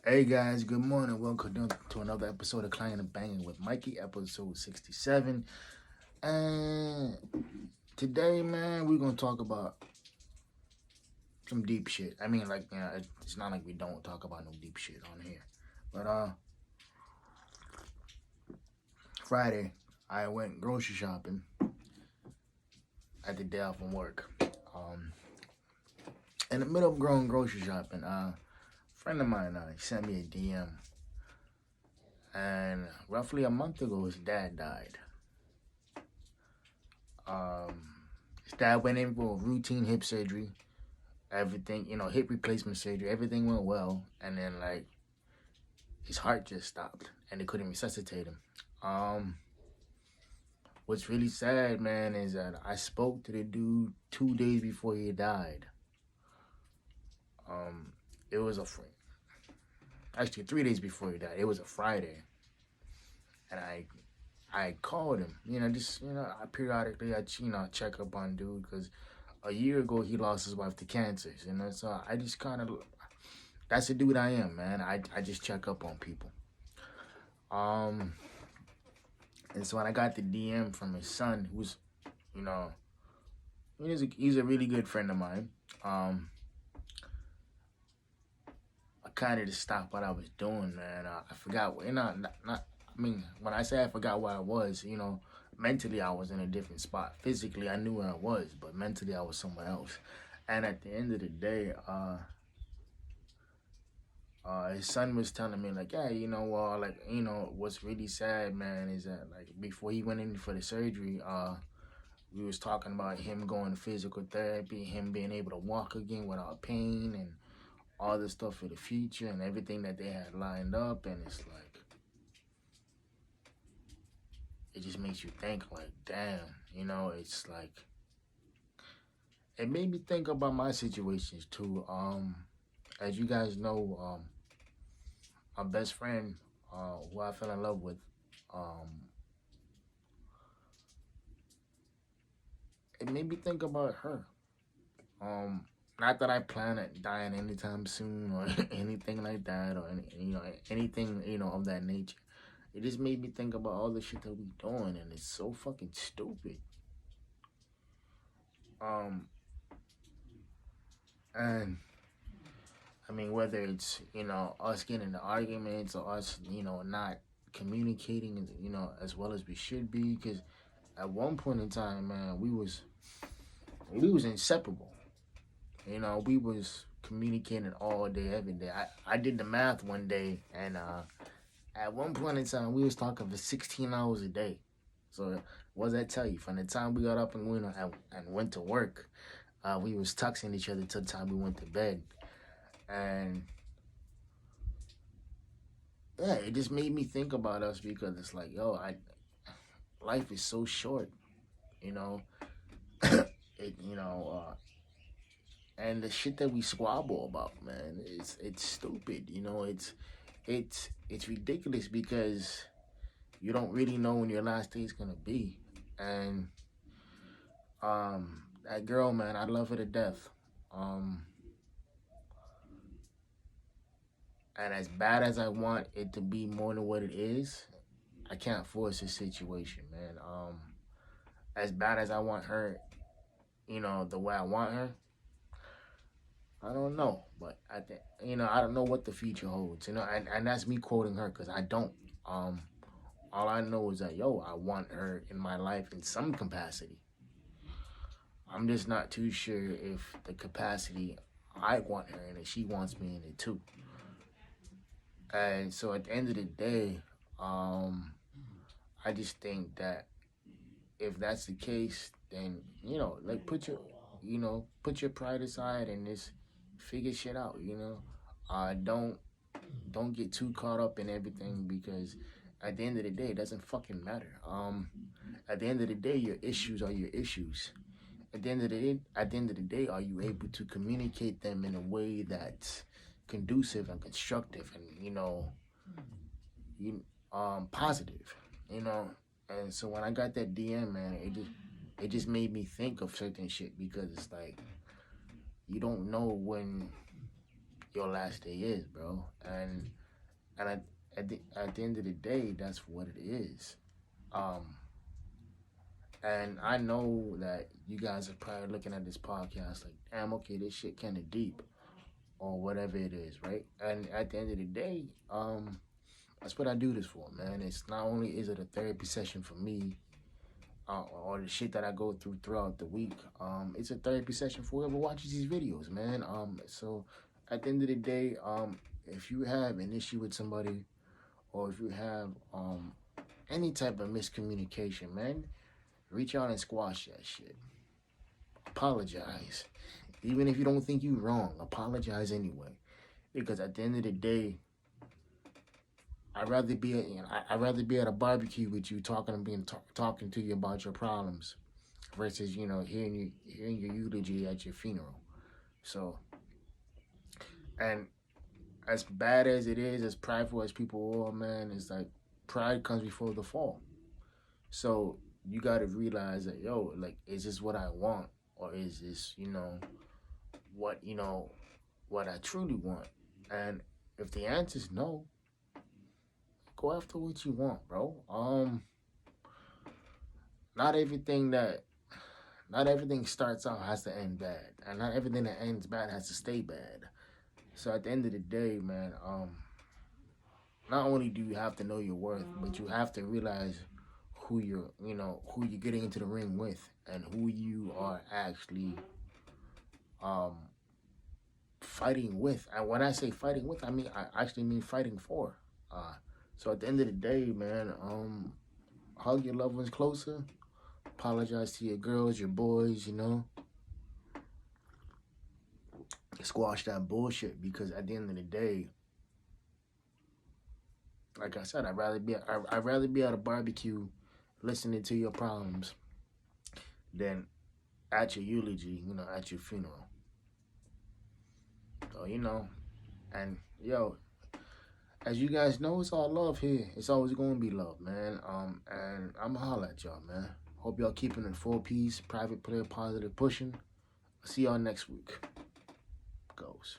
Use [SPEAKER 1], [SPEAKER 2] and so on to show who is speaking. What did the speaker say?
[SPEAKER 1] Hey guys, good morning. Welcome to another episode of Clangin and Bangin with Mikey, episode 67. And today, man, we're gonna talk about some deep shit. I mean, like, it's not like we don't talk about no deep shit on here. But Friday, I went grocery shopping at the day off from work. Um, in the middle of going grocery shopping, a friend of mine sent me a DM, and roughly a month ago, his dad died. Um, his dad went in for routine hip surgery. Everything, hip replacement surgery. Everything went well, and then like his heart just stopped, and they couldn't resuscitate him. Um, what's really sad, man, is that I spoke to the dude 2 days before he died. It was actually 3 days before he died. It was a Friday, and I called him. I periodically check up on dude because a year ago he lost his wife to cancer. So I just kind of that's the dude I am, man. I just check up on people. And so when I got the DM from his son, who's you know he's a really good friend of mine. I kind of just stopped what I was doing, man. I forgot, not. I mean, when I say I forgot where I was, mentally I was in a different spot. Physically, I knew where I was, but mentally I was somewhere else. And at the end of the day, his son was telling me like, yeah, what's really sad, man, is that like before he went in for the surgery, we was talking about him going to physical therapy, him being able to walk again without pain, and all the stuff for the future and everything that they had lined up, and it's like it just makes you think like, damn, it's like it made me think about my situations too. As you guys know, my best friend, who I fell in love with, um, it made me think about her. Um, Not that I plan on dying anytime soon or anything like that, or anything of that nature. It just made me think about all the shit that we doing, and it's so fucking stupid. Um, and I mean, whether it's us getting into arguments or us not communicating as well as we should be, because at one point in time, man, we was inseparable. We was communicating all day, every day. I did the math one day, and at one point in time, we was talking for 16 hours a day. So what does that tell you? From the time we got up and went to work, we was texting each other till the time we went to bed. And yeah, it just made me think about us because it's like, yo, life is so short, you know. it you know and the shit that we squabble about, man, it's stupid. It's ridiculous because you don't really know when your last day is gonna be. And that girl, man, I love her to death. Um and as bad as I want it to be more than what it is, I can't force the situation, man. As bad as I want her, the way I want her, I don't know. But I think, I don't know what the future holds, and that's me quoting her because I don't. Um, all I know is that, yo, I want her in my life in some capacity. I'm just not too sure if the capacity I want her in it, she wants me in it too. And so at the end of the day, I just think that if that's the case, then like put your pride aside and just figure shit out. Don't get too caught up in everything because at the end of the day, it doesn't fucking matter. At the end of the day, your issues are your issues. At the end of the day, are you able to communicate them in a way that's conducive and constructive and positive? You know, and so when I got that DM, man, it just made me think of certain shit because it's like you don't know when your last day is, bro. And at the end of the day, that's what it is. Um, and I know that you guys are probably looking at this podcast like, damn, okay, this shit kind of deep or whatever it is, right? And at the end of the day, that's what I do this for, man. It's not only is it a therapy session for me, or the shit that I go through throughout the week. It's a therapy session for whoever watches these videos, man. So at the end of the day, if you have an issue with somebody, or if you have any type of miscommunication, man, reach out and squash that shit. Apologize, even if you don't think you're wrong. Apologize anyway, because at the end of the day, I'd rather be at a barbecue with you talking to you about your problems versus hearing your eulogy at your funeral. So, and as bad as it is, as prideful as people are, man, it's like pride comes before the fall. So you got to realize that, yo, like, is this what I want, or is this what what I truly want? And if the answer is no, go after what you want, bro. Not everything that not everything starts out has to end bad, and not everything that ends bad has to stay bad. So at the end of the day, man, not only do you have to know your worth, but you have to realize who you're getting into the ring with, and who you are actually um fighting with. And when I say fighting with, I actually mean fighting for. So at the end of the day, man, hug your loved ones closer. Apologize to your girls, your boys, squash that bullshit, because at the end of the day, like I said, I'd rather be at a barbecue listening to your problems than at your eulogy, at your funeral. So, and yo, as you guys know, it's all love here. It's always gonna be love, man. And I'ma holla at y'all, man. Hope y'all keeping it full peace, private player, positive pushing. See y'all next week. Goes.